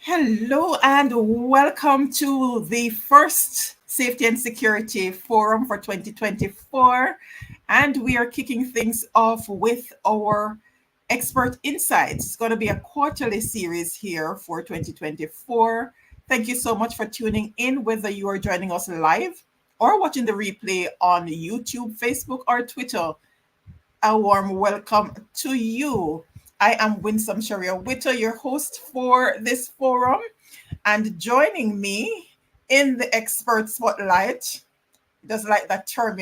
Hello and welcome to the first Safety and Security Forum for 2024. And we are kicking things off with our expert insights. It's going to be a quarterly series here for 2024. Thank you so much for tuning in, whether you are joining us live or watching the replay on YouTube, Facebook, or Twitter. A warm welcome to you. I am Winsome Sharia Witter, your host for this forum. And joining me in the expert spotlight, just like that term,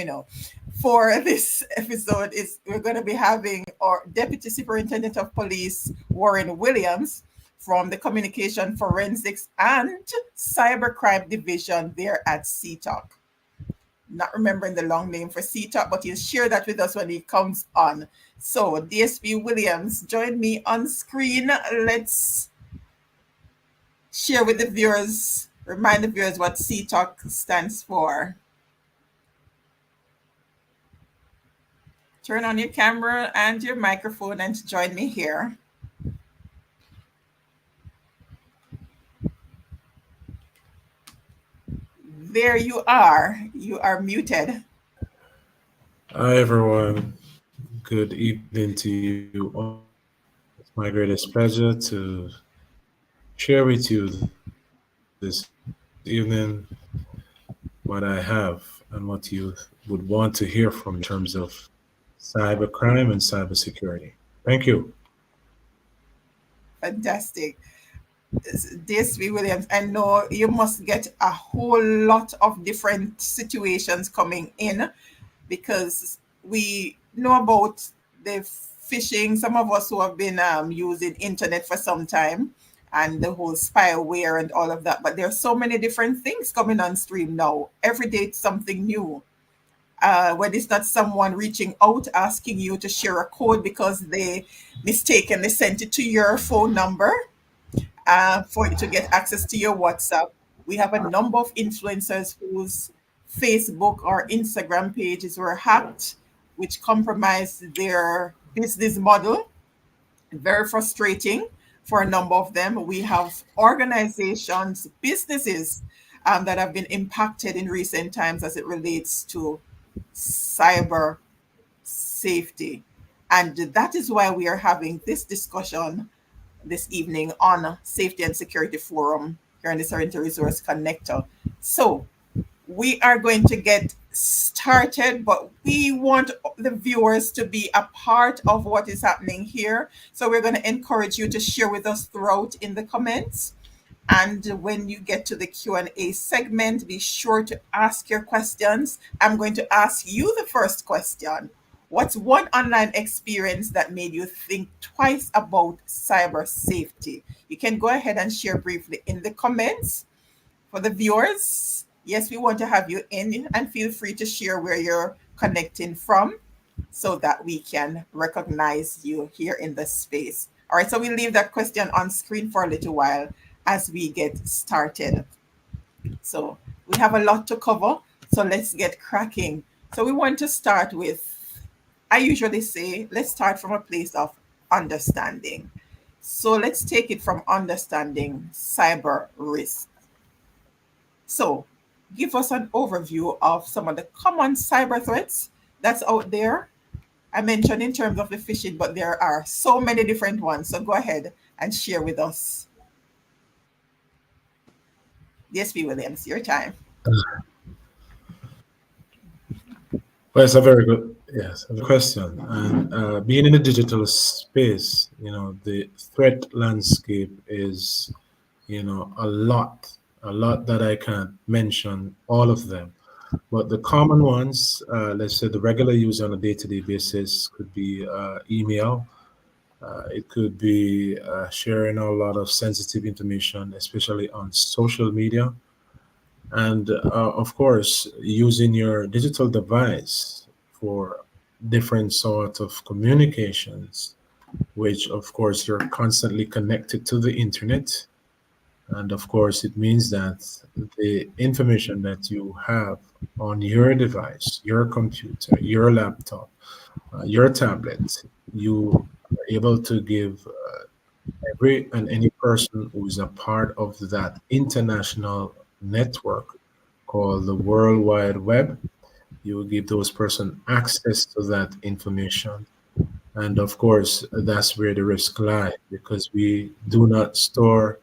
for this episode is we're going to be having our Deputy Superintendent of Police, Warren Williams, from the Communication Forensics and Cybercrime Division there at CTOC. Not remembering the long name for CTOC, but he'll share that with us when he comes on. So, DSP Williams, join me on screen. Let's share with the viewers, remind the viewers what CTOC stands for. Turn on your camera and your microphone and join me here. There you are. You are muted. Hi, everyone. Good evening to you all. It's my greatest pleasure to share with you this evening what I have and what you would want to hear from me in terms of cybercrime and cybersecurity. Thank you. Fantastic. DSP Williams, I know you must get a whole lot of different situations coming in because we know about the phishing. Some of us who have been using internet for some time and the whole spyware and all of that, but there are so many different things coming on stream now. Every day it's something new. When it's not someone reaching out asking you to share a code because they mistakenly sent it to your phone number for you to get access to your WhatsApp. We have a number of influencers whose Facebook or Instagram pages were hacked, which compromised their business model. Very frustrating for a number of them. We have organizations, businesses that have been impacted in recent times as it relates to cyber safety. And that is why we are having this discussion this evening on Safety and Security Forum here in the Sorrento Resource Connector. So we are going to get started, but we want the viewers to be a part of what is happening here. So we're going to encourage you to share with us throughout in the comments. And when you get to the Q&A segment, be sure to ask your questions. I'm going to ask you the first question. What's one online experience that made you think twice about cyber safety? You can go ahead and share briefly in the comments. For the viewers, yes, we want to have you in and feel free to share where you're connecting from so that we can recognize you here in the space. All right, so we'll leave that question on screen for a little while as we get started. So we have a lot to cover, so let's get cracking. So we want to start with, I usually say, let's start from a place of understanding. So let's take it from understanding cyber risk. So give us an overview of some of the common cyber threats that's out there. I mentioned in terms of the phishing, but there are so many different ones. So go ahead and share with us. DSP Williams, your time. Well, it's a very good, yes, a question. And being in the digital space, the threat landscape is, a lot that I can't mention all of them. But the common ones, let's say the regular use on a day-to-day basis could be email. It could be sharing a lot of sensitive information, especially on social media. And of course, using your digital device for different sort of communications, which of course you're constantly connected to the internet. And of course, it means that the information that you have on your device, your computer, your laptop, your tablet, you are able to give Every and any person who is a part of that international network called the World Wide Web, you will give those persons access to that information. And of course, that's where the risk lies because we do not store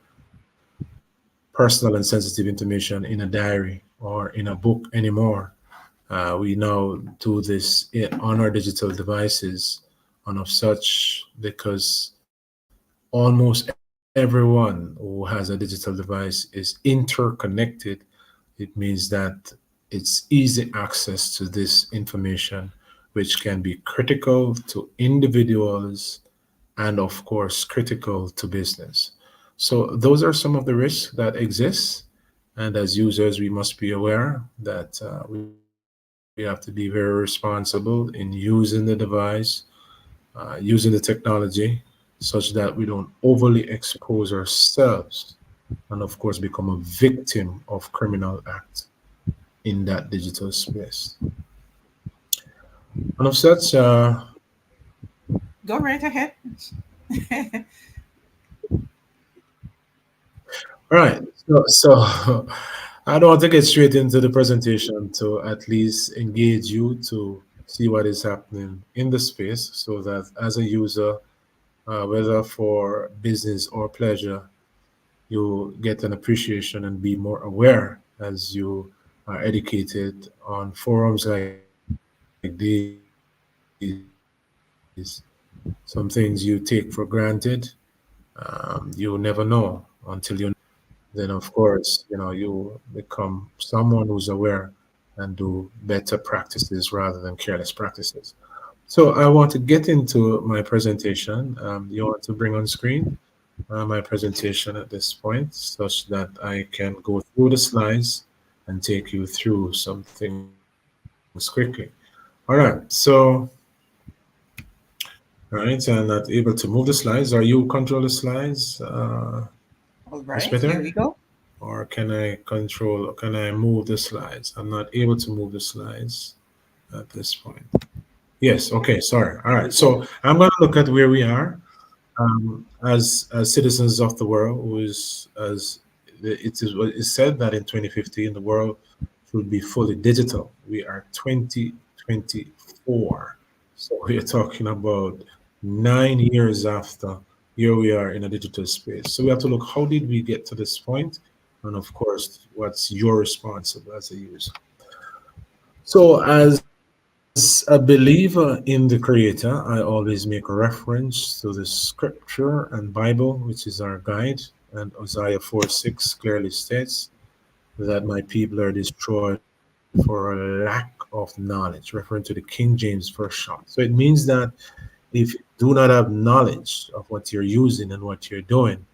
personal and sensitive information in a diary or in a book anymore. We now do this on our digital devices and of such because almost everyone who has a digital device is interconnected. It means that it's easy access to this information, which can be critical to individuals and, of course, critical to business. So, those are some of the risks that exist. And as users, we must be aware that we have to be very responsible in using the device, using the technology, such that we don't overly expose ourselves and, of course, become a victim of criminal acts in that digital space. And of such, Go right ahead. right. So I don't want to get straight into the presentation to at least engage you to see what is happening in the space so that as a user, whether for business or pleasure, you get an appreciation and be more aware as you are educated on forums like these. Some things you take for granted, you never know until you know them. Then, of course, you become someone who's aware and do better practices rather than careless practices. So I want to get into my presentation. You want to bring on screen my presentation at this point such that I can go through the slides and take you through some things quickly. All right, all right, I'm not able to move the slides. Are you control the slides, All Miss right, here Peter? we go. Or can I move the slides? I'm not able to move the slides at this point. Yes, okay, sorry. All right, so I'm going to look at where we are as citizens of the world, who is as it is said that in 2015 the world should be fully digital. We are 2024, so we are talking about 9 years after. Here we are in a digital space. So we have to look how did we get to this point, and of course, what's your responsible as a user. So as a believer in the Creator, I always make reference to the Scripture and Bible, which is our guide. And Isaiah 4:6 clearly states that my people are destroyed for a lack of knowledge, referring to the King James Version. So it means that if you do not have knowledge of what you're using and what you're doing,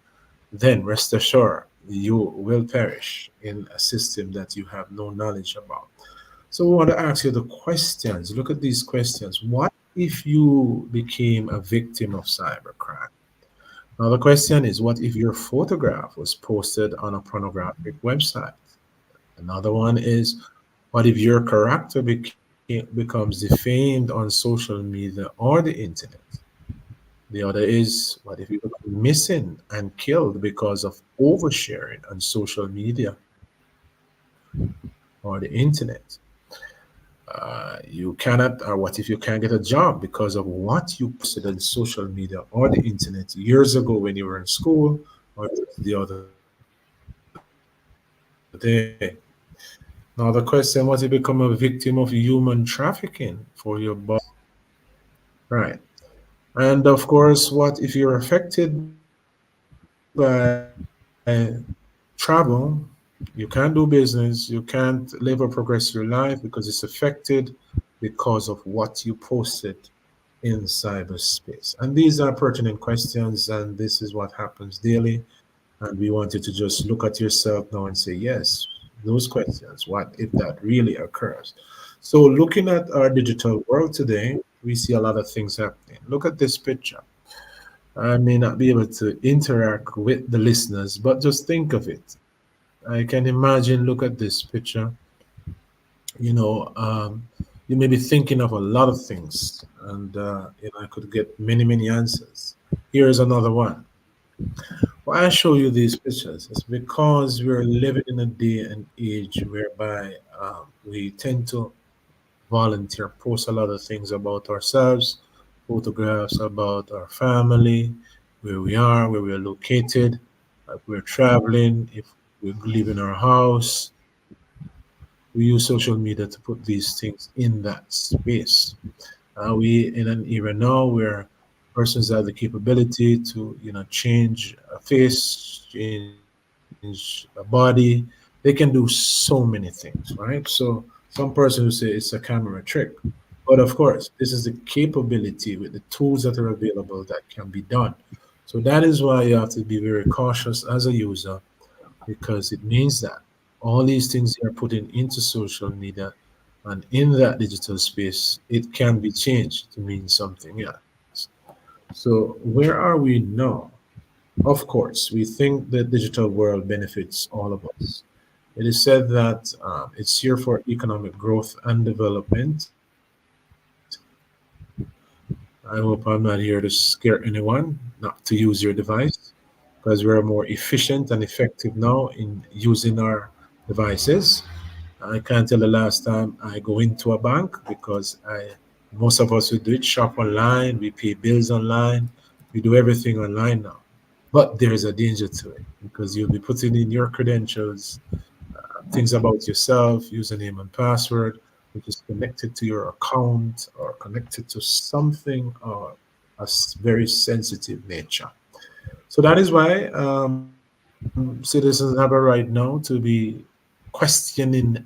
then rest assured you will perish in a system that you have no knowledge about. So I want to ask you the questions. Look at these questions. What if you became a victim of cybercrime? Now, the question is, what if your photograph was posted on a pornographic website? Another one is, what if your character becomes defamed on social media or the internet? The other is, what if you become missing and killed because of oversharing on social media or the internet? You cannot, or what if you can't get a job because of what you posted on social media or the internet years ago when you were in school or just the other day? Now, the question, what if you become a victim of human trafficking for your right? And of course, what if you're affected by travel? You can't do business, you can't live or progress your life because it's affected because of what you posted in cyberspace. And these are pertinent questions, and this is what happens daily. And we want you to just look at yourself now and say, yes, those questions. What if that really occurs? So, looking at our digital world today, we see a lot of things happening. Look at this picture. I may not be able to interact with the listeners, but just think of it. I can imagine, look at this picture. You know, you may be thinking of a lot of things, and I could get many, many answers. Here is another one. Why I show you these pictures? It's because we're living in a day and age whereby we tend to volunteer, post a lot of things about ourselves, photographs about our family, where we are, where we're located, if we're traveling, if we're leaving our house. We use social media to put these things in that space. We in an era now where persons have the capability to, change a face, change a body. They can do so many things, right? So some person who say it's a camera trick, but of course, this is the capability with the tools that are available that can be done. So that is why you have to be very cautious as a user, because it means that all these things you are putting into social media and in that digital space, it can be changed to mean something else. So, where are we now? Of course, we think the digital world benefits all of us. It is said that it's here for economic growth and development. I hope I'm not here to scare anyone not to use your device, because we're more efficient and effective now in using our devices. I can't tell the last time I go into a bank, because most of us, we do it, shop online, we pay bills online, we do everything online now. But there is a danger to it, because you'll be putting in your credentials, things about yourself, username and password, which is connected to your account or connected to something very sensitive nature. So that is why citizens have a right now to be questioning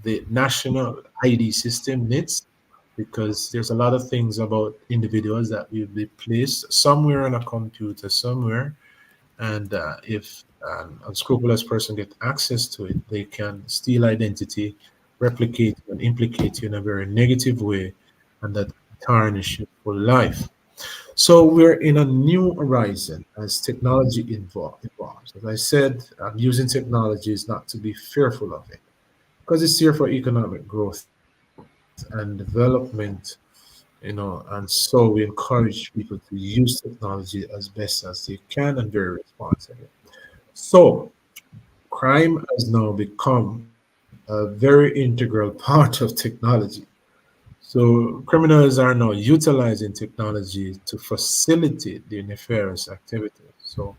the national ID system needs, because there's a lot of things about individuals that will be placed somewhere on a computer somewhere, and if an unscrupulous person get access to it, they can steal identity, replicate and implicate you in a very negative way, and that tarnish your full life. So we're in a new horizon as technology evolves. As I said, using technology is not to be fearful of it, because it's here for economic growth and development, and so we encourage people to use technology as best as they can and very responsibly. So crime has now become a very integral part of technology. So criminals are now utilizing technology to facilitate their nefarious activities. So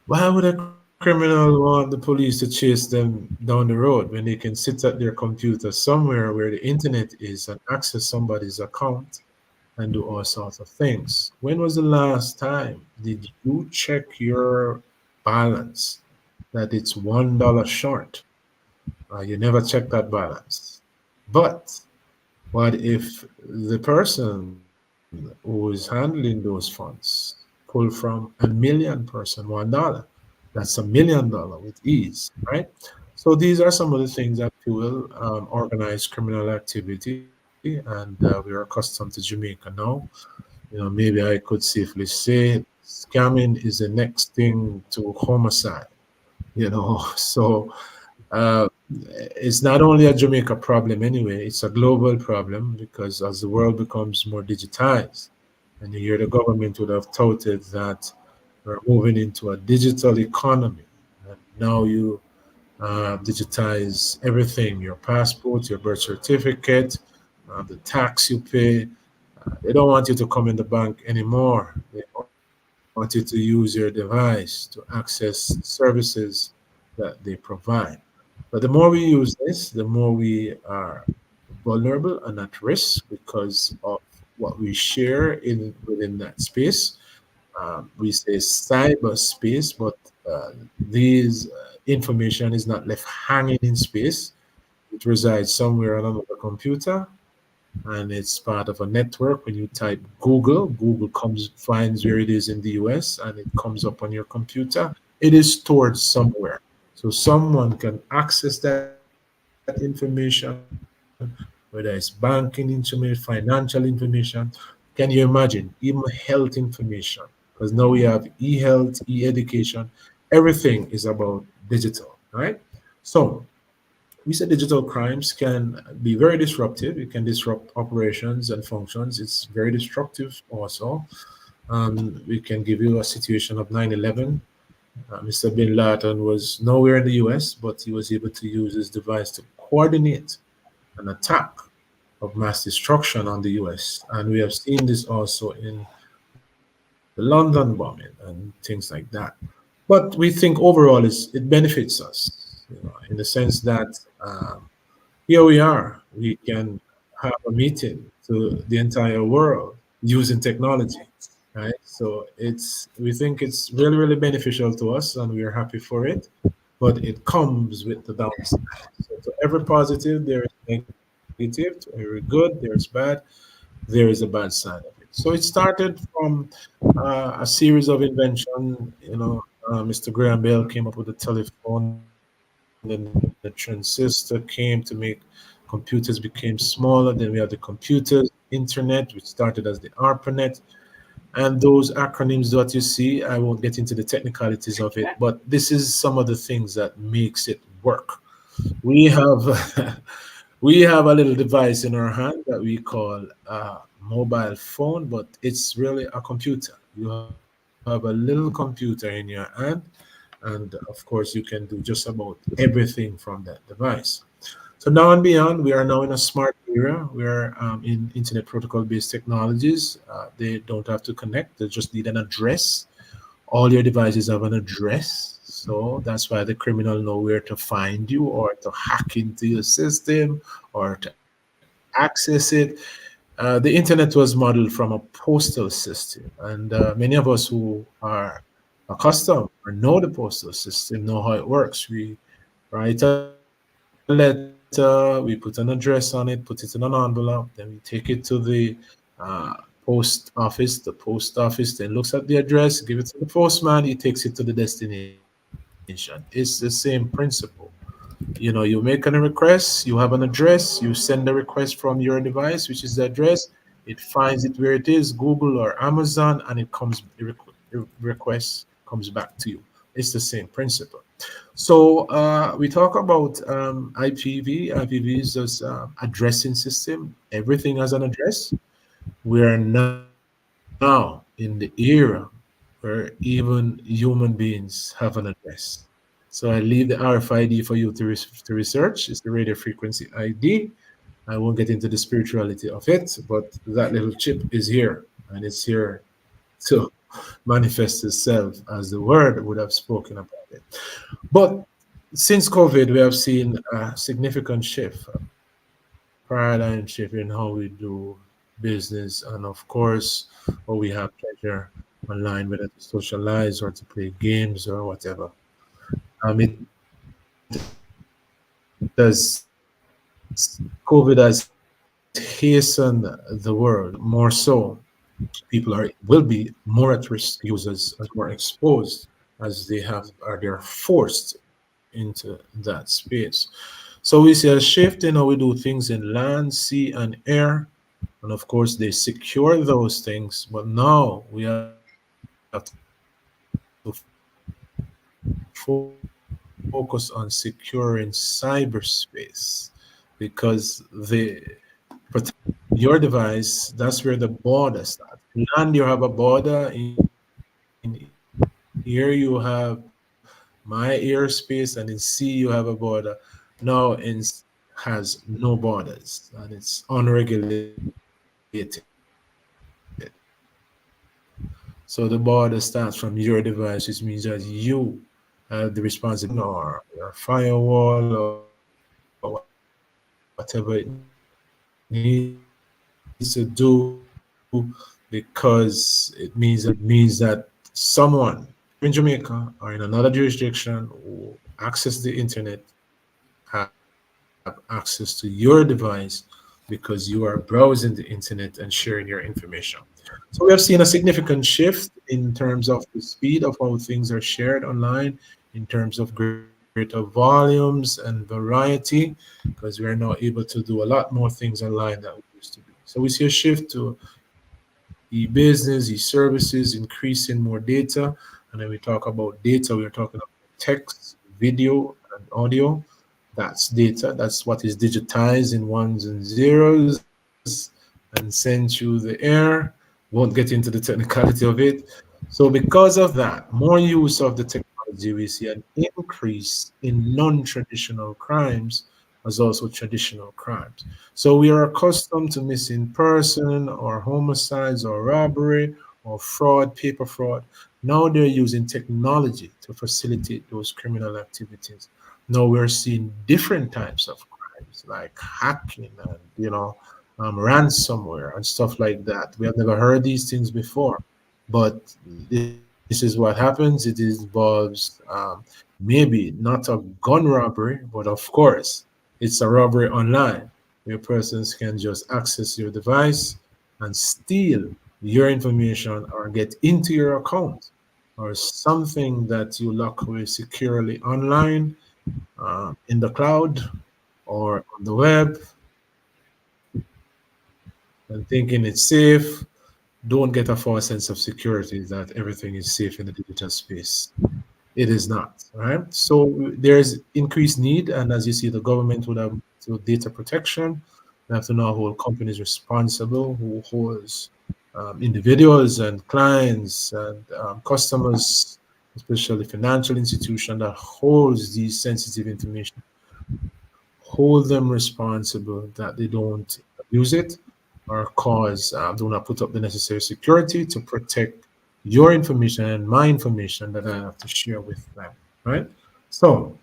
why would a criminal want the police to chase them down the road when they can sit at their computer somewhere where the internet is and access somebody's account and do all sorts of things? When was the last time did you check your balance that it's $1 short? You never check that balance. But what if the person who is handling those funds pull from a million person $1? That's $1 million with ease, right? So these are some of the things that fuel organized criminal activity, and we're accustomed to Jamaica now. Maybe I could safely say scamming is the next thing to homicide. So uh, it's not only a Jamaica problem anyway, it's a global problem, because as the world becomes more digitized, and you hear the government would have touted that we're moving into a digital economy. And now you digitize everything, your passport, your birth certificate, the tax you pay. They don't want you to come in the bank anymore. They want you to use your device to access services that they provide. But the more we use this, the more we are vulnerable and at risk because of what we share within that space. We say cyberspace, but these information is not left hanging in space. It resides somewhere on another computer, and it's part of a network. When you type Google, Google comes finds where it is in the US, and it comes up on your computer. It is stored somewhere. So someone can access that information, whether it's banking information, financial information. Can you imagine? Even health information. Because now we have e-health, e-education. Everything is about digital, right? So we said digital crimes can be very disruptive. It can disrupt operations and functions. It's very destructive also. We can give you a situation of 9/11. Mr. Bin Laden was nowhere in the US, but he was able to use his device to coordinate an attack of mass destruction on the US. And we have seen this also in the London bombing and things like that. But we think overall it benefits us, in the sense that here we are. We can have a meeting to the entire world using technology, right? So we think it's really, really beneficial to us, and we're happy for it. But it comes with the downside. So to every positive, there is negative. To every good, there is bad. There is a bad side of it. So it started from a series of invention. Mr. Graham Bell came up with the telephone, then the transistor came to make computers became smaller. Then we have the computers, internet, which started as the ARPANET. And those acronyms that you see, I won't get into the technicalities of it, but this is some of the things that makes it work. We have we have a little device in our hand that we call a mobile phone, but it's really a computer. You have a little computer in your hand, and of course, you can do just about everything from that device. So now and beyond, we are now in a smart era. We are in internet protocol-based technologies. They don't have to connect; they just need an address. All your devices have an address, so that's why the criminal know where to find you or to hack into your system or to access it. The internet was modeled from a postal system, and many of us who are accustomed or know the postal system know how it works. We write a letter, we put an address on it, put it in an envelope, then we take it to the post office. The post office then looks at the address, give it to the postman, he takes it to the destination. It's the same principle. You make a request, you have an address, you send the request from your device, which is the address, it finds it where it is, Google or Amazon, and the request comes back to you. It's the same principle. So we talk about IPv. IPv is just addressing system. Everything has an address. We are now in the era where even human beings have an address. So I leave the RFID for you to research. It's the radio frequency ID. I won't get into the spirituality of it, but that little chip is here, and it's here to manifest itself as the word would have spoken about it. But since COVID, we have seen a significant shift, a paradigm shift in how we do business, and of course, or we have pleasure online, whether to socialize or to play games or whatever. It has COVID has hastened the world more so. People will be more at risk. Users are more exposed as they're forced into that space. So we see a shift in how we do things in land, sea, and air. And of course, they secure those things. But now we have to focus on securing cyberspace because protect your device, that's where the border starts. Land, you have a border. In here, you have my airspace, and in sea, you have a border. Now, has no borders, and it's unregulated. So the border starts from your device, which means that you have the responsibility for protecting or your firewall or whatever it needs to do. So we see a shift in because it means that someone, whether you're in Jamaica or in another jurisdiction, who access the internet have access to your device because you are browsing the internet and sharing your information. So we have seen a significant shift in terms of the speed of how things are shared online, in terms of greater volumes and variety, because we are now able to do a lot more things online than we used to be. So we see a shift to e-business, e-services, increasing more data. And then we talk about data, we're talking about text, video, and audio. That's data. That's what is digitized in ones and zeros and sent through the air, and then it comes back to you. Won't get into the technicality of it. So because of that, more use of the technology, we see an increase in non-traditional crimes as also traditional crimes. So we are accustomed to missing person or homicides or robbery or fraud, paper fraud. Now they're using technology to facilitate those criminal activities. Now we're seeing different types of crimes like hacking and ransomware and stuff like that. We have never heard these things before, but this is what happens. It involves maybe not a gun robbery, but of course, it's a robbery online where persons can just access your device and steal your information or get into your account or something that you lock away securely online, in the cloud or on the web, and thinking it's safe. Don't get a false sense of security that everything is safe in the digital space. It is not, right? So there's increased need, and as you see, the government would have to data protection. We have to now hold companies responsible who holds individuals and clients and customers, especially financial institution that holds these sensitive information, hold them responsible that they don't use it or cause, do not put up the necessary security to protect your information and my information that I have to share with them, right? So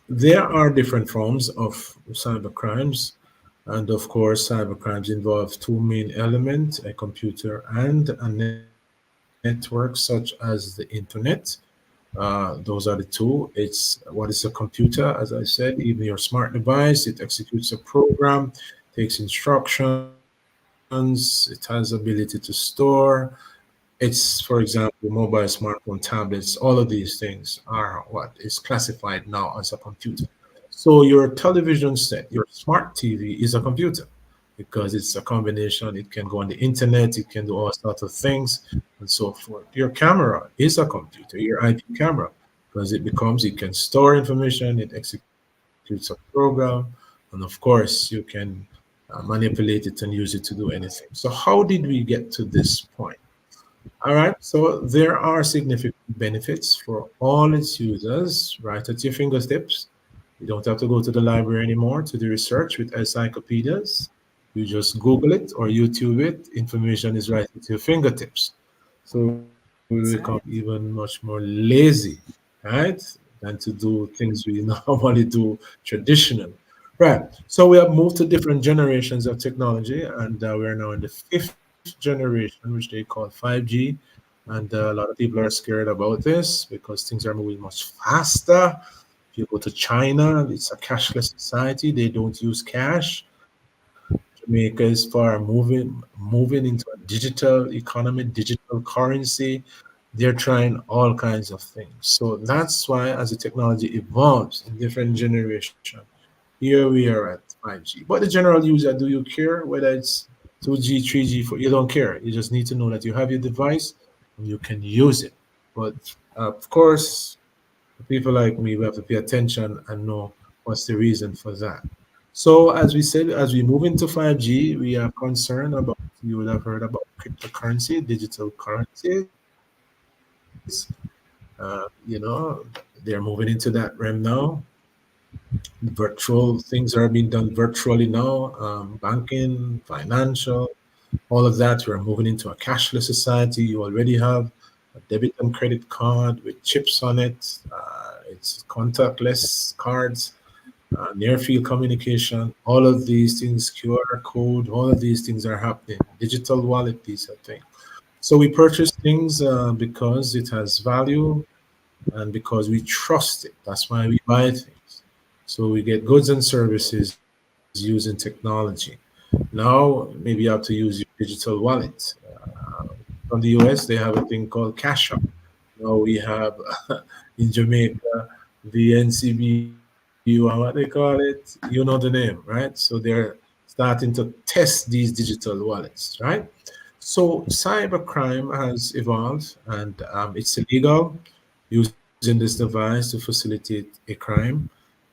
there are different forms of cyber crimes. And of course, cyber crimes involve two main elements, a computer and a network, such as the internet. Those are the two. It's what is a computer, as I said, even your smart device. It executes a program, takes instructions, it has ability to store. It's, for example, mobile smartphone tablets. All of these things are what is classified now as a computer. So your television set, your smart TV is a computer because it's a combination. It can go on the internet, it can do all sorts of things and so forth. Your camera is a computer, your IP camera, because it can store information, it executes a program, and of course you can manipulate it and use it to do anything. So how did we get to this point? All right, so there are significant benefits for all its users right at your fingertips. You don't have to go to the library anymore to do research with encyclopedias. You just Google it or YouTube it. Information is right at your fingertips. So we become That's even right. much more lazy, right? Than to do things we normally do traditionally. Right. So we have moved to different generations of technology, and we're now in the fifth generation, which they call 5G. And a lot of people are scared about this because things are moving much faster. If you go to China, it's a cashless society. They don't use cash. Jamaica is far moving into a digital economy, digital currency. They're trying all kinds of things. So that's why as the technology evolves in different generation, here we are at 5G. But the general user, do you care whether it's 2G, 3G, 4? You don't care. You just need to know that you have your device and you can use it. But of course, people like me, we have to pay attention and know what's the reason for that. So, as we said, as we move into 5G, we are concerned about, you would have heard about cryptocurrency, digital currencies. They're moving into that realm now. Virtual things are being done virtually now, banking, financial, all of that. We're moving into a cashless society. You already have a debit and credit card with chips on it. It's contactless cards, near field communication, all of these things, QR code, all of these things are happening. Digital wallet, these are things. So we purchase things because it has value and because we trust it. That's why we buy things. So we get goods and services using technology. Now, maybe you have to use your digital wallet. From the US, they have a thing called Cash App. Now we have in Jamaica the NCBU, and what they call it, you know the name, right? So they're starting to test these digital wallets, right? So cybercrime has evolved, and it's illegal using this device to facilitate a crime.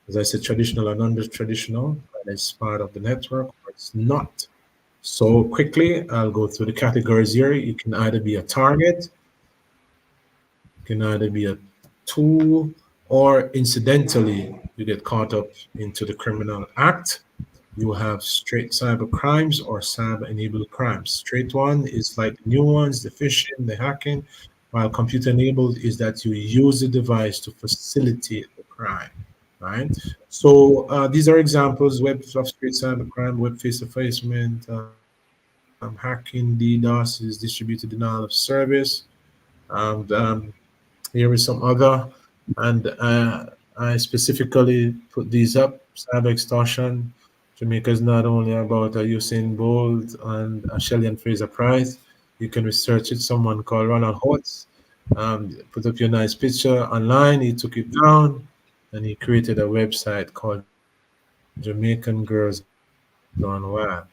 As I said, traditional or non-traditional, whether it's part of the network or it's not. So quickly, I'll go through the categories here. You can either be a target, you can either be a tool, or incidentally, you get caught up into the criminal act. You have straight cyber crimes or cyber enabled crimes. Straight one is like new ones, the phishing, the hacking, while computer enabled is that you use the device to facilitate the crime, right? So these are examples: web of straight cyber crime, web face effacement, hacking, DDoS is distributed denial of service, and here is some other, and I specifically put these up. Cyber extortion. Jamaica is not only about a Usain Bolt and a Shelley and Fraser Prize. You can research it. Someone called Ronald Holtz put up your nice picture online. He took it down and he created a website called Jamaican Girls Gone Wild.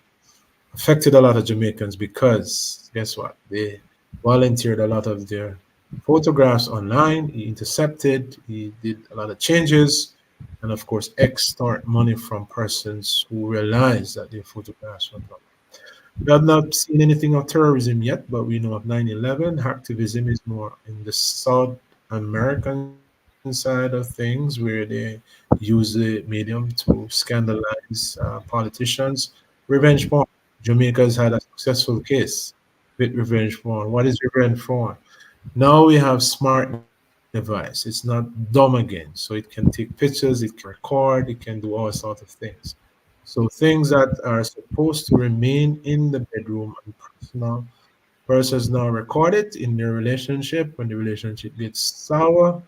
Affected a lot of Jamaicans because guess what? They volunteered a lot of their photographs online. He intercepted, he did a lot of changes, and of course, extort money from persons who realized that their photographs were blocked. We have not seen anything of terrorism yet, but we know of 9/11. Hacktivism is more in the South American side of things, where they use the medium to scandalize politicians. Revenge porn. Jamaica's had a successful case with revenge porn. What is revenge porn? Now we have smart device. It's not dumb again. So it can take pictures, it can record, it can do all sorts of things. So things that are supposed to remain in the bedroom and personal, persons now record it in their relationship. When the relationship gets sour,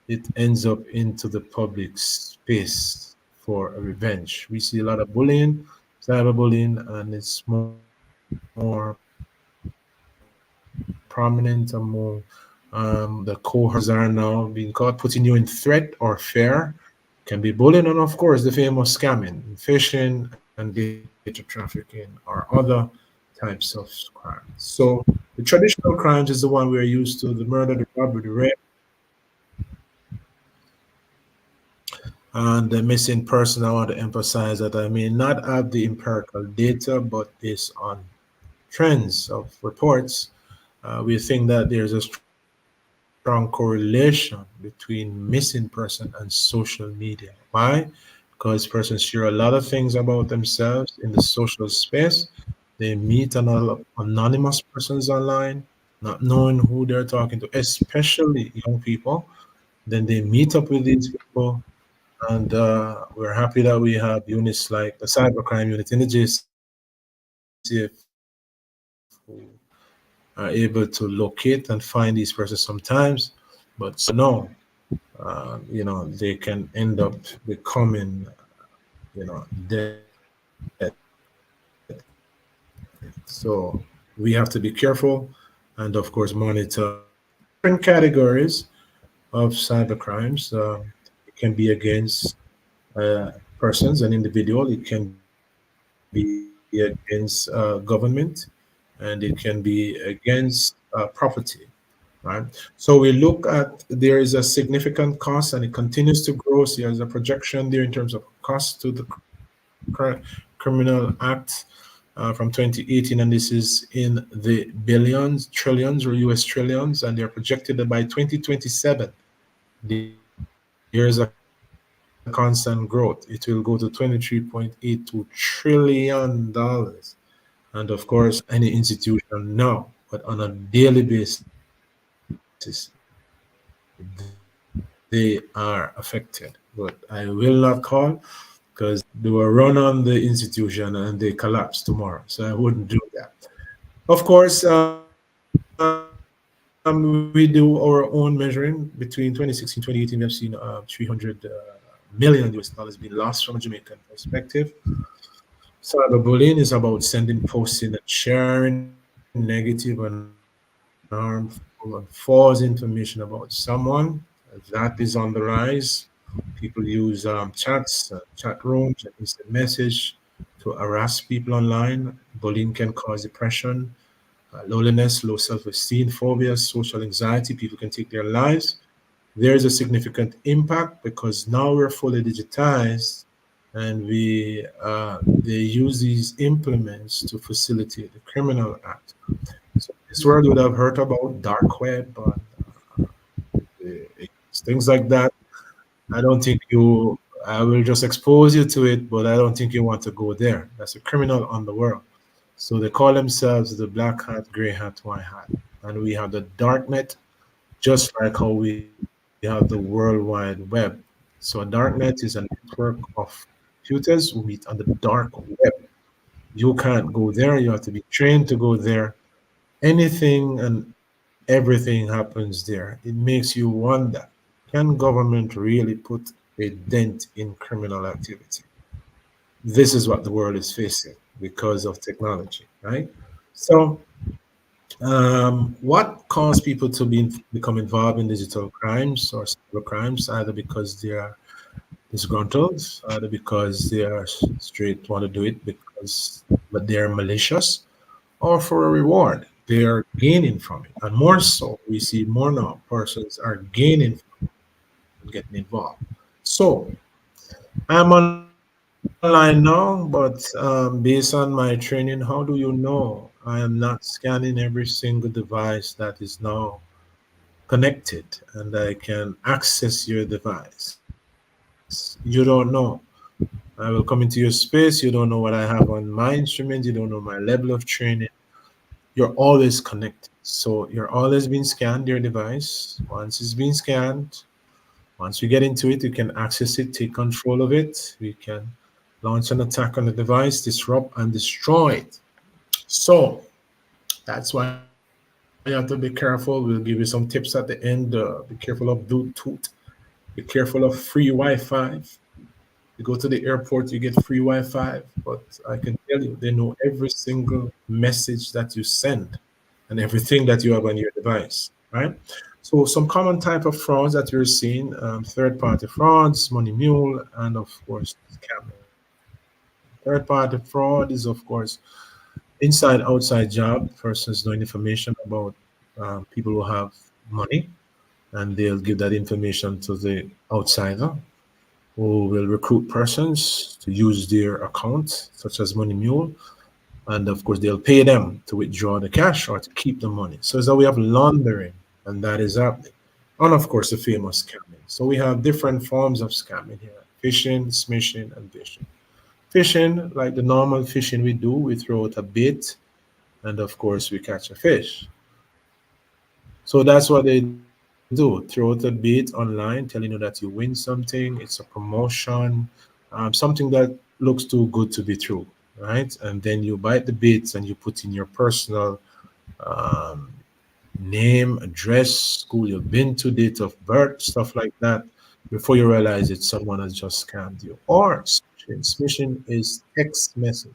it ends up into the public space for a revenge. We see a lot of bullying, cyberbullying, and it's more prominent among the cohorts are now being caught, putting you in threat or fear. Can be bullying, and of course, the famous scamming, phishing, and data trafficking, or other types of crimes. So, the traditional crimes is the one we are used to: the murder, the robbery, the rape, and the missing person. I want to emphasize that I may not have the empirical data, but based on trends of reports, we think that there's a strong correlation between missing person and social media. Why? Because persons share a lot of things about themselves in the social space. They meet another anonymous persons online, not knowing who they're talking to, especially young people. Then they meet up with these people, and we're happy that we have units like the cybercrime unit in the JCF who are able to locate and find these persons sometimes. But some don't know. They can end up becoming, dead. So we have to be careful and, of course, monitor different categories of cybercrimes. It can be against persons, an individual. It can be against government, and it can be against property. Right. So we look at there is a significant cost, and it continues to grow. So there's a projection there in terms of cost to the criminal act from 2018, and this is in the billions, trillions, or US trillions, and they're projected that by 2027 there's a constant growth. It will go to 23.82 trillion dollars. And of course, any institution now, but on a daily basis, they are affected. But I will not call because they were run on the institution and they collapse tomorrow. So I wouldn't do that. Of course, we do our own measuring. Between 2016 and 2018, we have seen 300 million US dollars being lost from a Jamaican perspective. Cyberbullying is about sending, posting, and sharing negative and harmful and false information about someone. That is on the rise. People use chats, chat rooms, and instant message to harass people online. Bullying can cause depression, loneliness, low self-esteem, phobia, social anxiety. People can take their lives. There is a significant impact because now we're fully digitized and they use these implements to facilitate the criminal act. So this world would have heard about dark web and things like that. I don't think you. I will just expose you to it, but I don't think you want to go there. That's a criminal underworld. So they call themselves the black hat, gray hat, white hat, and we have the dark net, just like how we have the World Wide Web. So a dark net is a network of computers who meet on the dark web. You can't go there. You have to be trained to go there. Anything and everything happens there. It makes you wonder, can government really put a dent in criminal activity? This is what the world is facing because of technology, right? So, what caused people to become involved in digital crimes or cyber crimes? Either because they are disgruntled, either because they are straight want to do it because but they are malicious, or for a reward. They are gaining from it. And more so, we see more now persons are gaining from getting involved. So I'm online now, but based on my training, how do you know I am not scanning every single device that is now connected and I can access your device? You don't know. I will come into your space. You don't know what I have on my instrument. You don't know my level of training. You're always connected. So you're always being scanned, your device. Once it's being scanned, once we get into it, we can access it, take control of it. We can launch an attack on the device, disrupt and destroy it. So that's why you have to be careful. We'll give you some tips at the end. Be careful of Bluetooth. Be careful of free Wi-Fi. You go to the airport, you get free Wi-Fi, but I can tell you, they know every single message that you send and everything that you have on your device, right? So some common type of frauds that you're seeing, third-party frauds, money mule, and of course, scamming. Third-party fraud is, of course, inside, outside job. Persons knowing information about people who have money, and they'll give that information to the outsider who will recruit persons to use their account, such as Money Mule, and of course they'll pay them to withdraw the cash or to keep the money. So it's that we have laundering, and that is happening. And of course the famous scamming. So we have different forms of scamming here: phishing, smishing, and phishing. Fishing, like the normal fishing we do, we throw out a bait, and of course we catch a fish. So that's what they do. Throw out a bait online, telling you that you win something. It's a promotion, something that looks too good to be true, right? And then you bite the bait and you put in your personal um, name, address, school you've been to, date of birth, stuff like that. Before you realize it, someone has just scammed you. Or smishing. Smishing is text message.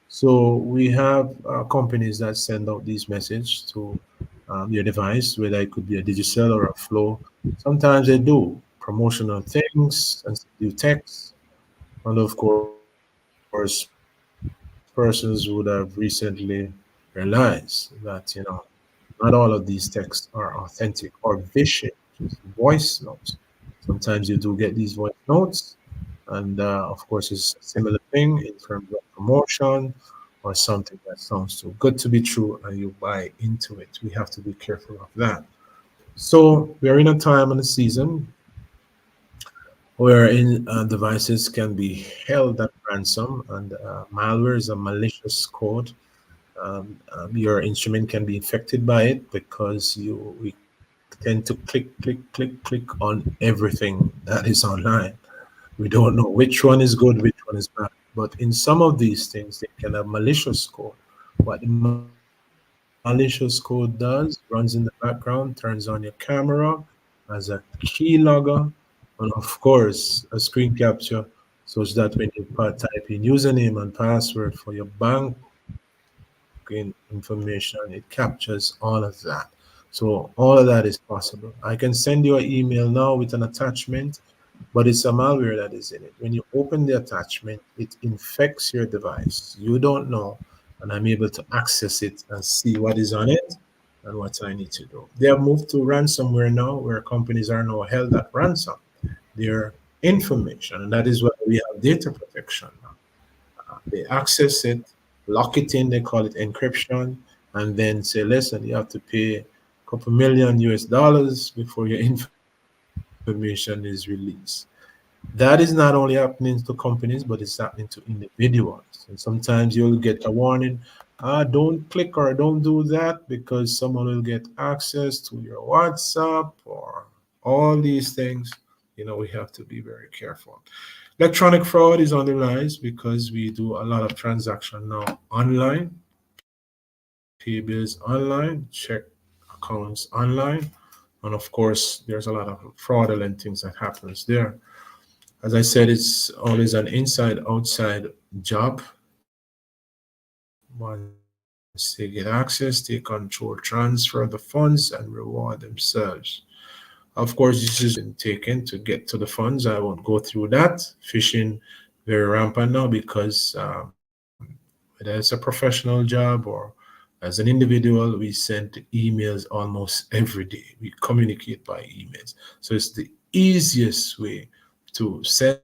So we have companies that send out these messages to your device, whether it could be a digital or a flow. Sometimes they do promotional things and do text. And of course, persons would have recently realized that, not all of these texts are authentic or vicious, which is voice notes. Sometimes you do get these voice notes, and of course, it's a similar thing in terms of promotion or something that sounds too good to be true, and you buy into it. We have to be careful of that. So we're in a time in the season wherein devices can be held at ransom, and malware is a malicious code. Your instrument can be infected by it because we tend to click on everything that is online. We don't know which one is good, which one is bad. But in some of these things, they can have malicious code. What the malicious code does, runs in the background, turns on your camera as a keylogger, and of course, a screen capture, such that when you type in username and password for your banking information, it captures all of that. So all of that is possible. I can send you an email now with an attachment, but it's a malware that is in it. When you open the attachment, it infects your device. You don't know, and I'm able to access it and see what is on it and what I need to do. They have moved to ransomware now, where companies are now held at ransom their information, and that is what I We have data protection now. They access it, lock it in, they call it encryption, and then say, listen, you have to pay a couple million US dollars before your information is released. That is not only happening to companies, but it's happening to individuals. And sometimes you'll get a warning, don't click or don't do that because someone will get access to your WhatsApp or all these things. We have to be very careful. Electronic fraud is on the rise because we do a lot of transaction now online, pay bills online, check accounts online, and of course, there's a lot of fraudulent things that happens there. As I said, it's always an inside outside job. Once they get access, they control, transfer the funds, and reward themselves. Of course, this is been taken to get to the funds. I won't go through that. Phishing very rampant now because whether it's a professional job or as an individual, we send emails almost every day. We communicate by emails. So it's the easiest way to send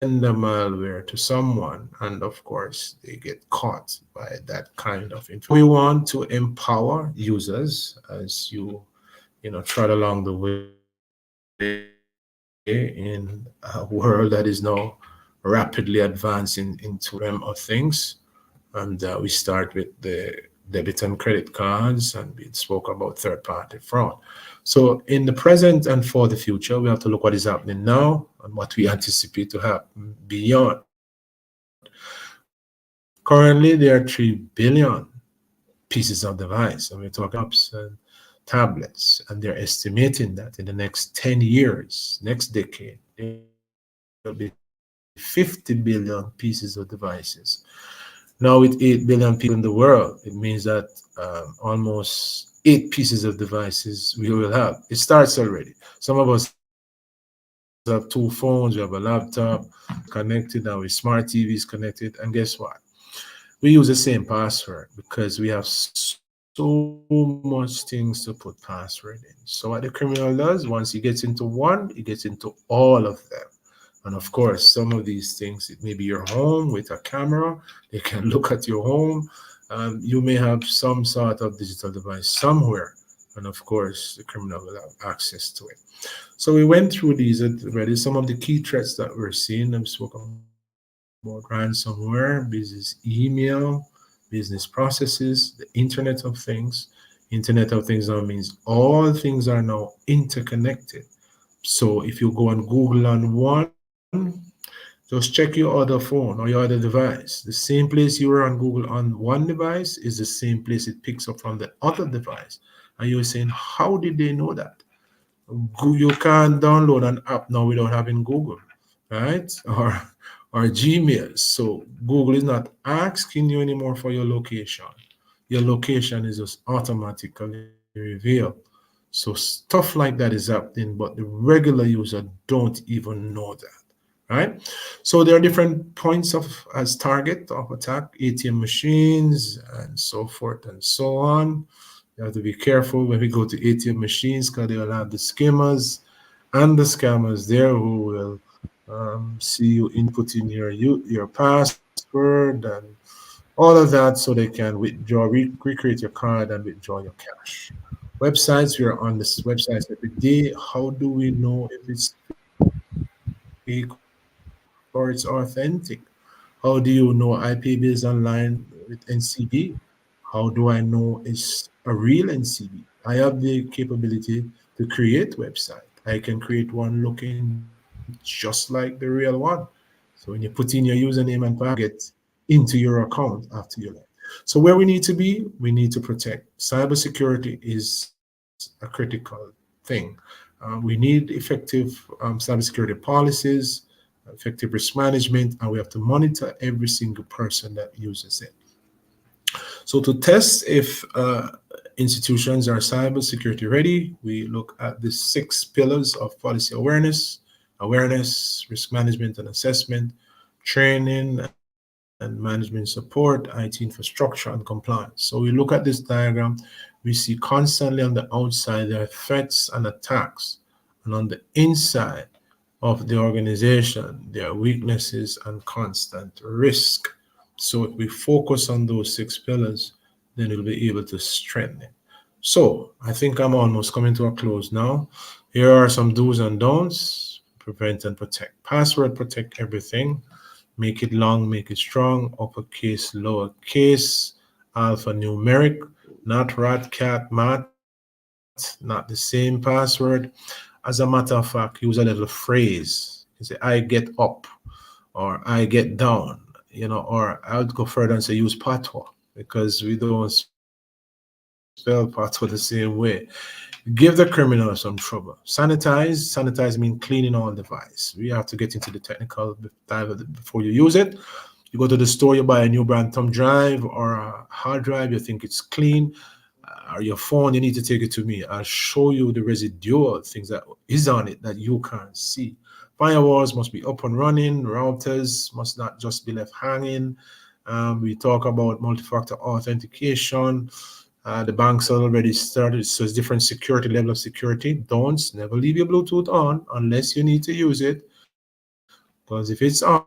a malware to someone, and of course, they get caught by that kind of information. We want to empower users as trot along the way in a world that is now rapidly advancing into the next realm of things. And we start with the debit and credit cards, and we spoke about third-party fraud. So in the present and for the future, we have to look what is happening now and what we anticipate to happen beyond. Currently, there are 3 billion pieces of device, and we're talking laptops and tablets, and they're estimating that in the next 10 years, next decade, there'll be 50 billion pieces of devices. Now, with 8 billion people in the world, it means that almost 8 pieces of devices we will have. It starts already. Some of us have 2 phones, we have a laptop connected, and with smart TVs connected, and guess what? We use the same password because we have so much things to put password in. So what the criminal does, once he gets into one, he gets into all of them. And of course, some of these things, it may be your home with a camera. They can look at your home. You may have some sort of digital device somewhere. And of course, the criminal will have access to it. So we went through these already. Some of the key threats that we're seeing, I spoke about ransomware, business email, business processes, the Internet of Things. Internet of Things now means all things are now interconnected. So if you go on Google on one, just check your other phone or your other device. The same place you were on Google on one device is the same place it picks up from the other device. And you were saying, how did they know that? You can't download an app now without having Google, right? Or Gmail. So Google is not asking you anymore for your location. Your location is just automatically revealed. So stuff like that is happening, but the regular user don't even know that, right? So there are different points of as target of attack: ATM machines and so forth and so on. You have to be careful when we go to ATM machines because they will have the scammers, and the scammers there who will see you inputting your password and all of that so they can recreate your card and withdraw your cash. Websites, we are on this websites every day. How do we know if it's fake or it's authentic? How do we know if it's how do you know IP bills online with NCB? How do I know it's a real NCB? I have the capability to create website. I can create one looking just like the real one. So when you put in your username and password, you will get into your account after you left. So where we need to be, we need to protect. Cybersecurity is a critical thing. We need effective cybersecurity policies, effective risk management, and we have to monitor every single person that uses it. So to test if institutions are cybersecurity ready, we look at the 6 pillars of policy awareness, risk management and assessment, training and management support, IT infrastructure and compliance. So we look at this diagram, we see constantly on the outside there are threats and attacks, and on the inside of the organization, their weaknesses, and constant risk. So if we focus on those six pillars, then we'll be able to strengthen it. So I think I'm almost coming to a close now. Here are some do's and don'ts. Prevent and protect. Password protect everything. Make it long, make it strong. Uppercase, lowercase, alphanumeric, not rat, cat, mat, not the same password. As a matter of fact, use a little phrase. You say, I get up, or I get down, or I would go further and say use patois, because we don't spell patois the same way. Give the criminal some trouble. Sanitize mean cleaning all device. We have to get into the technical before you use it. You go to the store, you buy a new brand thumb drive or a hard drive, you think it's clean, or your phone, you need to take it to me. I'll show you the residual things that is on it that you can't see. Firewalls must be up and running. Routers must not just be left hanging. We talk about multi-factor authentication. The banks already started, so it's different security level of security. Don't never leave your Bluetooth on unless you need to use it, because if it's on,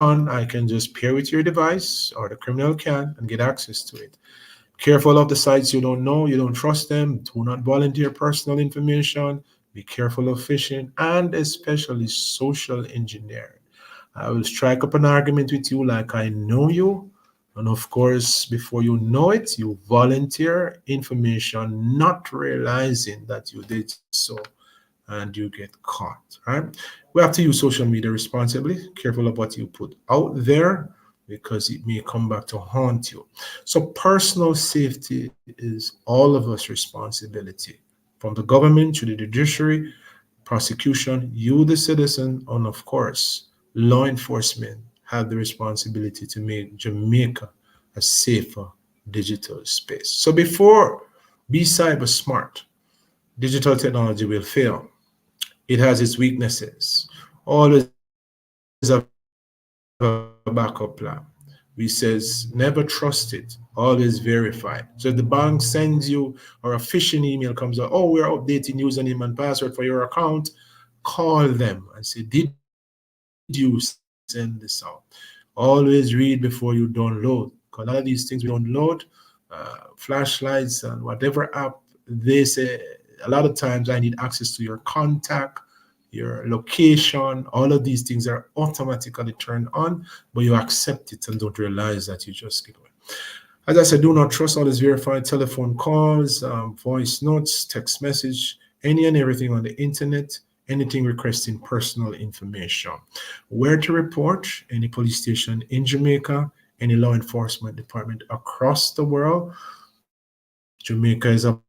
I can just pair with your device, or the criminal can, and get access to it. Careful of the sites you don't know, you don't trust them. Do not volunteer personal information. Be careful of phishing and especially social engineering. I will strike up an argument with you like I know you. And of course, before you know it, you volunteer information, not realizing that you did so, and you get caught, right? We have to use social media responsibly, careful of what you put out there, because it may come back to haunt you. So personal safety is all of us responsibility, from the government to the judiciary, prosecution, you the citizen, and of course law enforcement have the responsibility to make Jamaica a safer digital space. So before be cyber smart, digital technology will fail. It has its weaknesses. Always have a backup plan. We says never trust it. Always verify. So if the bank sends you, or a phishing email comes out, oh, we're updating username and password for your account, call them and say, did you send this out? Always read before you download. Because a lot of these things we download, flashlights and whatever app, they say a lot of times I need access to your contact, your location. All of these things are automatically turned on, but you accept it and don't realize that you just give away. As I said, do not trust. Always verify telephone calls, voice notes, text message, any and everything on the internet, anything requesting personal information. Where to report? Any police station in Jamaica, any law enforcement department across the world. Jamaica is a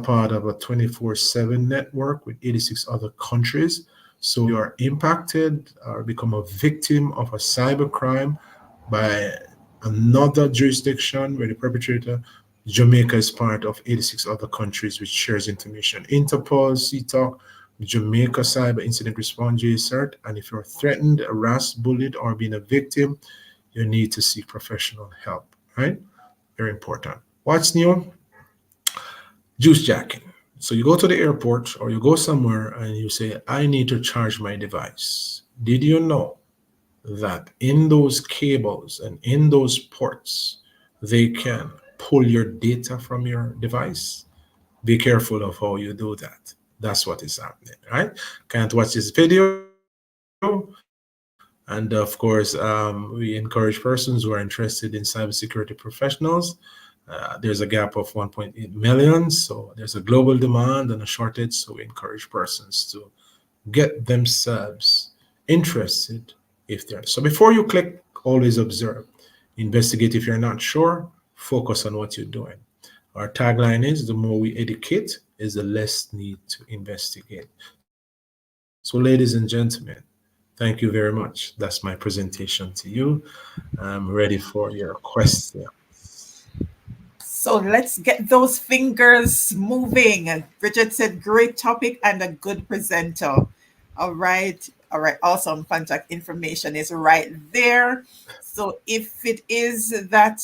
part of a 24/7 network with 86 other countries. So if you are impacted or become a victim of a cybercrime by another jurisdiction where the perpetrator, Jamaica is part of 86 other countries which shares information. Interpol, CTOC, Jamaica Cyber Incident Response JSERT, and if you're threatened, harassed, bullied, or being a victim, you need to seek professional help, right? Very important. What's new? Juice jacking. So you go to the airport or you go somewhere and you say, I need to charge my device. Did you know that in those cables and in those ports, they can pull your data from your device? Be careful of how you do that. That's what is happening, right? Can't watch this video. And of course, we encourage persons who are interested in cybersecurity professionals. There's a gap of 1.8 million, so there's a global demand and a shortage. So we encourage persons to get themselves interested if they're. So before you click, always observe, investigate if you're not sure, focus on what you're doing. Our tagline is the more we educate, is the less need to investigate. So, ladies and gentlemen, thank you very much. That's my presentation to you. I'm ready for your question. So let's get those fingers moving. Bridget said, great topic and a good presenter. All right. All right. Awesome. Contact information is right there. So if it is that,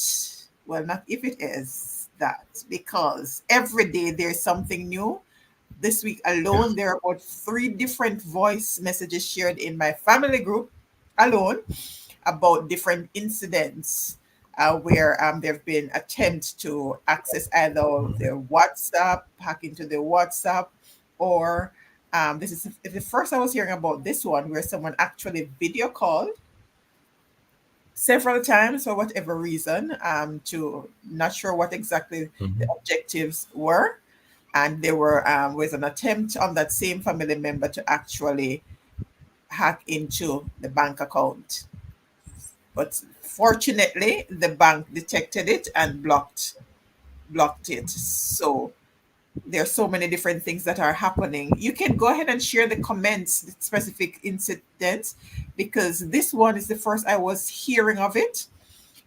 well, not if it is that, because every day there's something new. This week alone, there are about 3 different voice messages shared in my family group alone about different incidents where there have been attempts to access either their WhatsApp, hack into their WhatsApp, or this is the first I was hearing about this one where someone actually video called several times for whatever reason, to not sure what exactly the Mhm. objectives were. And there was an attempt on that same family member to actually hack into the bank account. But fortunately, the bank detected it and blocked it. So there's so many different things that are happening. You can go ahead and share the comments, the specific incidents, because this one is the first I was hearing of it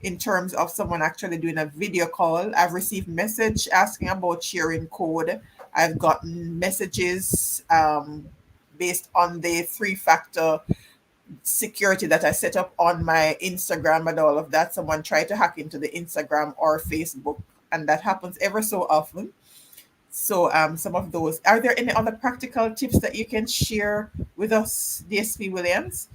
in terms of someone actually doing a video call. I've received message asking about sharing code. I've gotten messages based on the 3-factor security that I set up on my Instagram and all of that. Someone tried to hack into the Instagram or Facebook, and that happens ever so often. So, some of those. Are there any other practical tips that you can share with us, DSP Williams?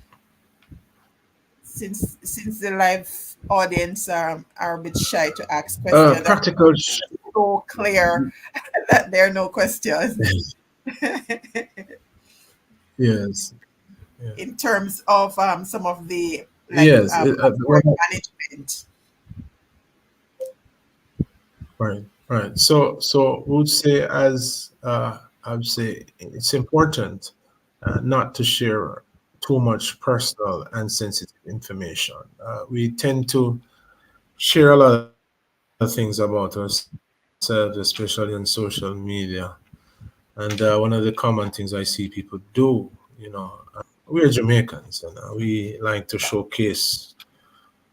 Since the live audience are a bit shy to ask questions, and Practical. so clear that there are no questions Yes. Yeah. in terms of some of the like Yes. password management. Right. Right. So we would say as I would say it's important not to share too much personal and sensitive information. We tend to share a lot of things about ourselves, especially on social media. And one of the common things I see people do, we're Jamaicans, and we like to showcase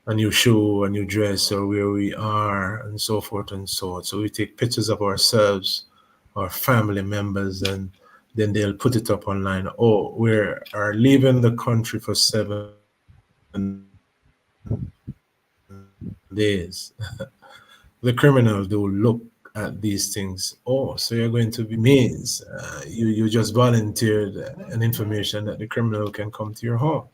a new shoe, a new dress, or where we are, and so forth and so on. So we take pictures of ourselves, our family members, and then they'll put it up online. Oh, we are leaving the country for 7 days. The criminals, they will look at these things. Oh, so you're going to be means you just volunteered an information that the criminal can come to your home.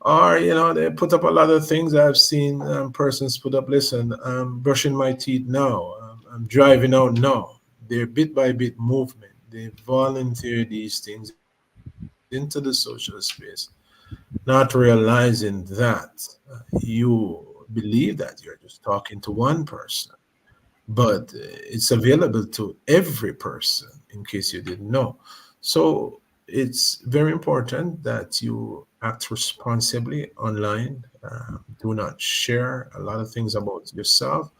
Or, they put up a lot of things. I've seen persons put up, listen, I'm brushing my teeth now, I'm driving out now. They're bit by bit movement. They volunteer these things into the social space, not realizing that you believe that you're just talking to one person, but it's available to every person in case you didn't know. So it's very important that you act responsibly online. Do not share a lot of things about yourself.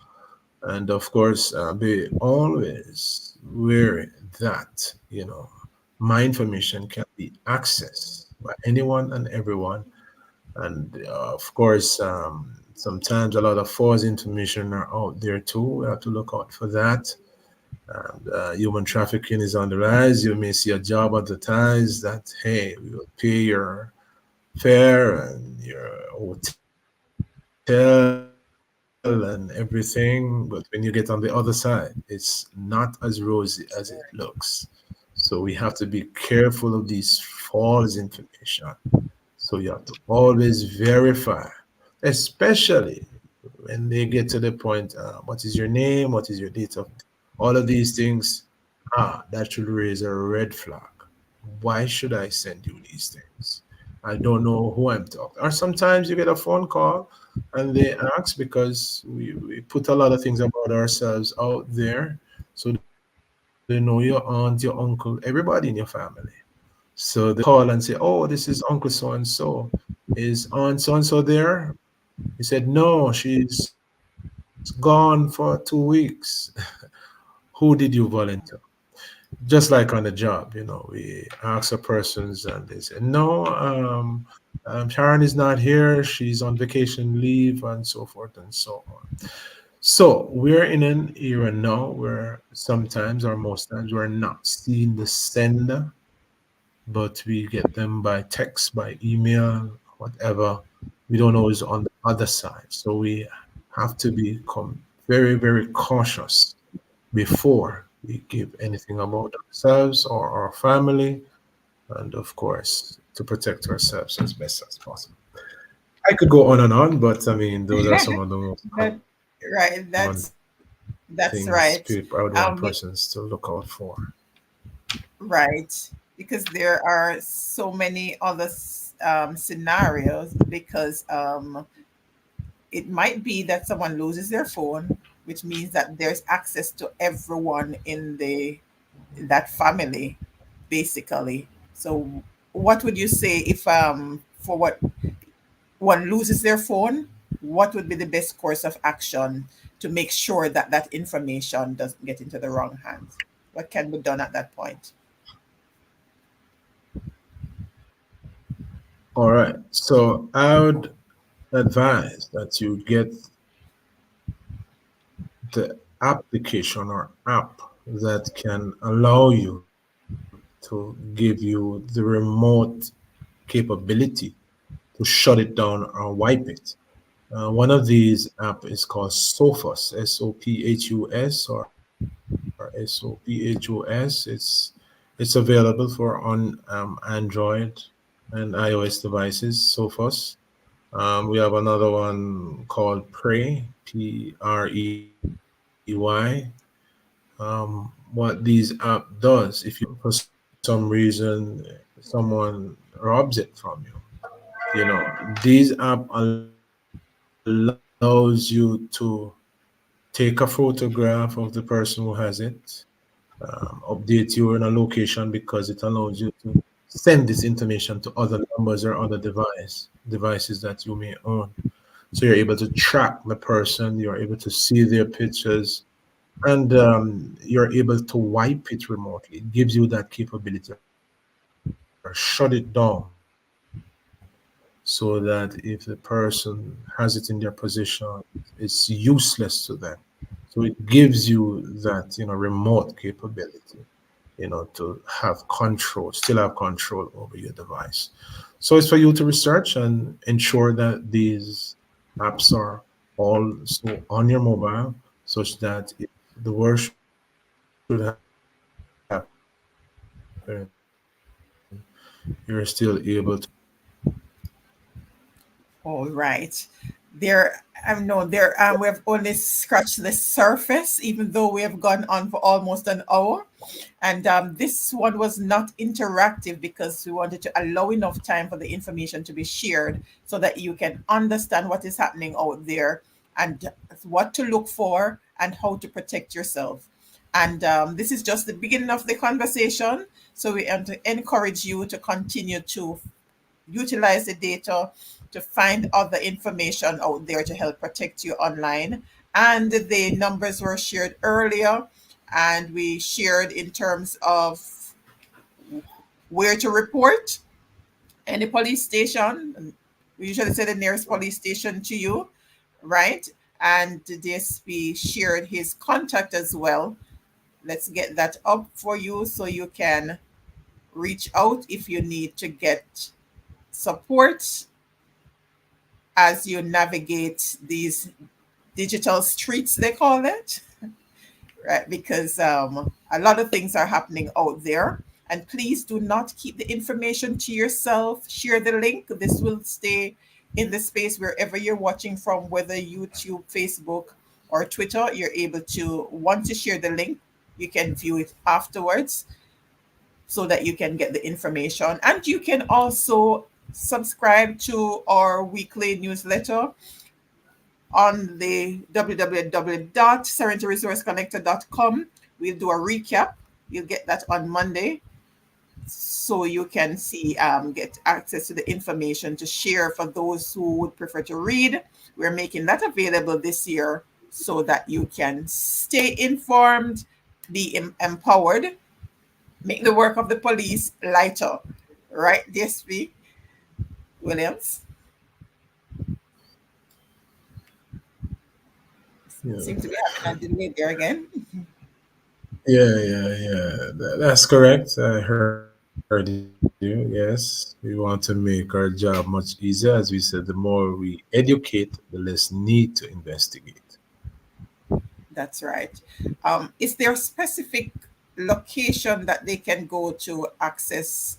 And of course, be always wary that, my information can be accessed by anyone and everyone. And of course, sometimes a lot of false information are out there too. We have to look out for that. And human trafficking is on the rise. You may see a job advertised that, hey, we will pay your fare and your hotel and everything. But when you get on the other side, it's not as rosy as it looks. So we have to be careful of these false information. So you have to always verify, especially when they get to the point, what is your name, what is your date of, all of these things. That should raise a red flag. Why should I send you these things? I don't know who I'm talking. Or sometimes you get a phone call and they ask because we put a lot of things about ourselves out there. So they know your aunt, your uncle, everybody in your family. So they call and say, oh, this is Uncle so and so. Is Aunt so and so there? He said, no, she's gone for 2 weeks. Who did you volunteer? Just like on the job, we ask the persons and they say, no, Sharon is not here. She's on vacation leave and so forth and so on. So we're in an era now where sometimes or most times we're not seeing the sender, but we get them by text, by email, whatever. We don't know is on the other side. So we have to become very, very cautious before We give anything about ourselves or our family, and of course, to protect ourselves as best as possible. I could go on and on, but I mean, those are some of the most That right. common That's things right. people I would want But persons to look out for. right, because there are so many other scenarios. Because it might be that someone loses their phone, which means that there's access to everyone in the that family, basically. So, what would you say if for what one loses their phone? What would be the best course of action to make sure that that information doesn't get into the wrong hands? What can be done at that point? All right. So I would advise that you get the application or app that can allow you to give you the remote capability to shut it down or wipe it. One of these app is called Sophos, Sophus or Sophos. It's available for on Android and iOS devices. Sophos. We have another one called Prey, Prey. What these app does, if your phone for some reason someone robs it from you, these app allows you to take a photograph of the person who has it, update you in a location because it allows you to send this information to other numbers or other devices that you may own. So you're able to track the person, you're able to see their pictures, and you're able to wipe it remotely. It gives you that capability or shut it down so that if the person has it in their possession, it's useless to them. So it gives you that, remote capability, to have control, still have control over your device. So it's for you to research and ensure that these apps are also on your mobile, such that if the worst should happen, you're still able to All right. There, I know there. We have only scratched the surface, even though we have gone on for almost an hour. And this one was not interactive because we wanted to allow enough time for the information to be shared so that you can understand what is happening out there and what to look for and how to protect yourself. And this is just the beginning of the conversation. So we want to encourage you to continue to utilize the data to find other information out there to help protect you online. And the numbers were shared earlier, and we shared in terms of where to report any police station. We usually say the nearest police station to you, right? And the DSP shared his contact as well. Let's get that up for you so you can reach out if you need to get support as you navigate these digital streets, they call it, right? Because a lot of things are happening out there. And please do not keep the information to yourself. Share the link. This will stay in the space wherever you're watching from, whether YouTube, Facebook, or Twitter. You're able to, once you share the link, you can view it afterwards so that you can get the information. And you can also subscribe to our weekly newsletter on the www.serentyresourceconnector.com. We'll do a recap. You'll get that on Monday so you can see, get access to the information to share for those who would prefer to read. We're making that available this year so that you can stay informed, be empowered, make the work of the police lighter. Right, DSP Williams? yeah. Seem to be having a delay there again. Yeah. That's correct. I heard you. Yes, we want to make our job much easier. As we said, the more we educate, the less need to investigate. That's right. Is there a specific location that they can go to access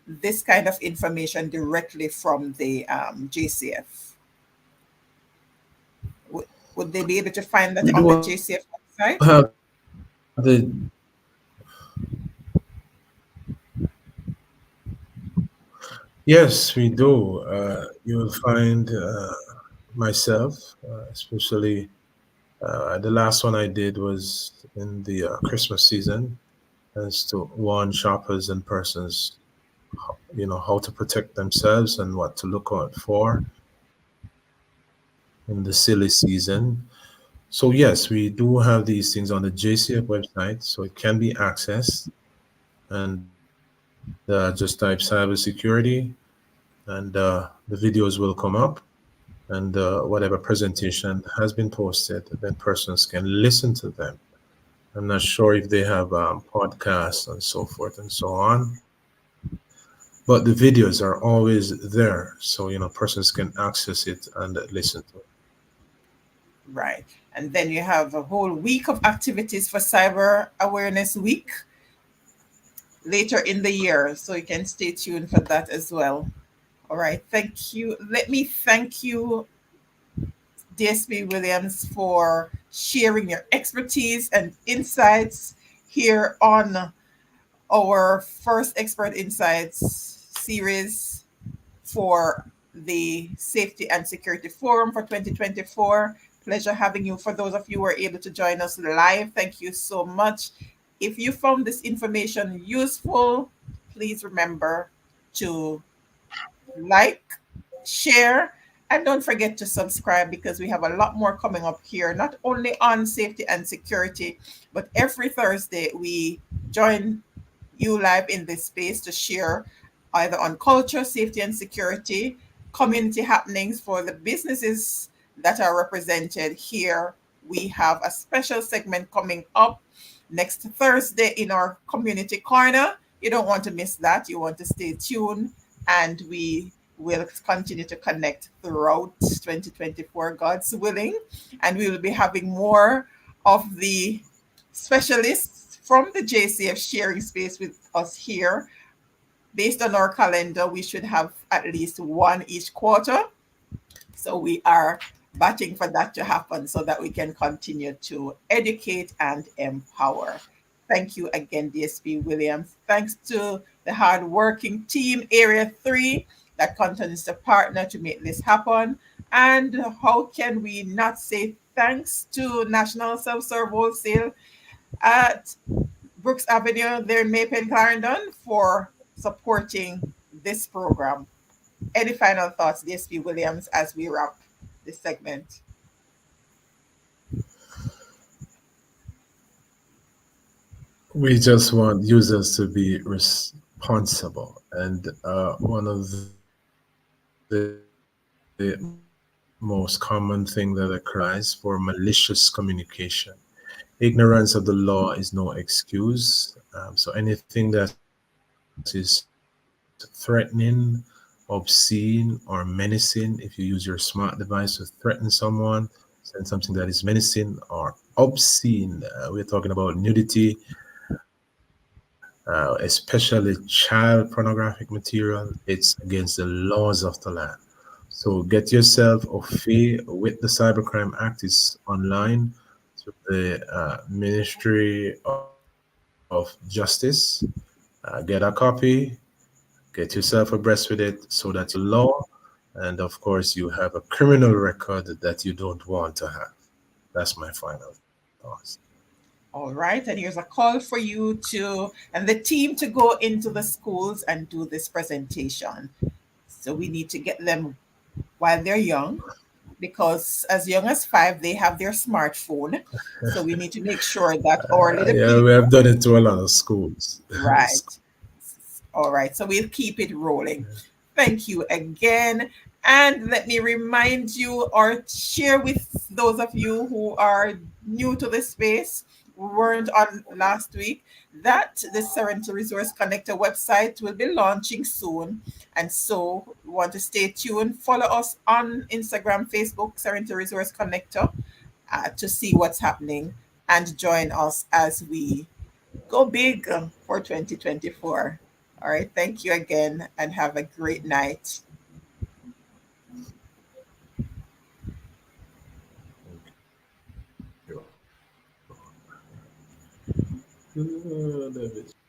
this kind of information directly from the JCF? Would, would they be able to find that We on the do JCF have website? the yes, we do. You will find myself, especially the last one I did was in the Christmas season, as to warn shoppers and persons, how to protect themselves and what to look out for in the silly season. So yes, we do have these things on the JCF website, so it can be accessed. And just type cybersecurity, and the videos will come up, and whatever presentation has been posted, then persons can listen to them. I'm not sure if they have podcasts and so forth and so on, but the videos are always there, so persons can access it and listen to it. Right. And then you have a whole week of activities for Cyber Awareness Week later in the year. So you can stay tuned for that as well. All right. Thank you. Let me thank you, DSP Williams, for sharing your expertise and insights here on our first Expert Insights series for the Safety and Security Forum for 2024. Pleasure having you. For those of you who are able to join us live, thank you so much. If you found this information useful, please remember to like, share, and don't forget to subscribe, because we have a lot more coming up here, not only on safety and security, but every Thursday we join you live in this space to share either on culture, safety and security, community happenings for the businesses that are represented here. We have a special segment coming up next Thursday in our community corner. You don't want to miss that. You want to stay tuned, and we will continue to connect throughout 2024, God's willing. And we will be having more of the specialists from the JCF sharing space with us here. Based on our calendar, we should have at least one each quarter. So we are batting for that to happen so that we can continue to educate and empower. Thank you again, DSP Williams. Thanks to the hardworking team, Area 3, that continues to partner to make this happen. And how can we not say thanks to National Self-Serve Wholesale at Brooks Avenue there in Maypen, Clarendon, for supporting this program. Any final thoughts, DSP Williams, as we wrap this segment? We just want users to be responsible, and one of the most common thing that occurs for malicious communication. Ignorance of the law is no excuse. So anything that is threatening, obscene, or menacing, if you use your smart device to threaten someone, send something that is menacing or obscene. We're talking about nudity, especially child pornographic material. It's against the laws of the land. So get yourself au fait with the Cybercrime Act. Is online through the Ministry of Justice. Get a copy, get yourself abreast with it so that you know the law, and of course, you have a criminal record that you don't want to have. That's my final thoughts. All right. And here's a call for you to and the team to go into the schools and do this presentation. So we need to get them while they're young, because as young as 5, they have their smartphone. So we need to make sure that our little Yeah, we have people, done it to a lot of schools. right. All right. So we'll keep it rolling. Thank you again. And let me remind you or share with those of you who are new to this space, who weren't on last week, that the Serenity Resource Connector website will be launching soon. And so we want to stay tuned. Follow us on Instagram, Facebook, Serenity Resource Connector, to see what's happening and join us as we go big for 2024. All right. Thank you again and have a great night. Thank you.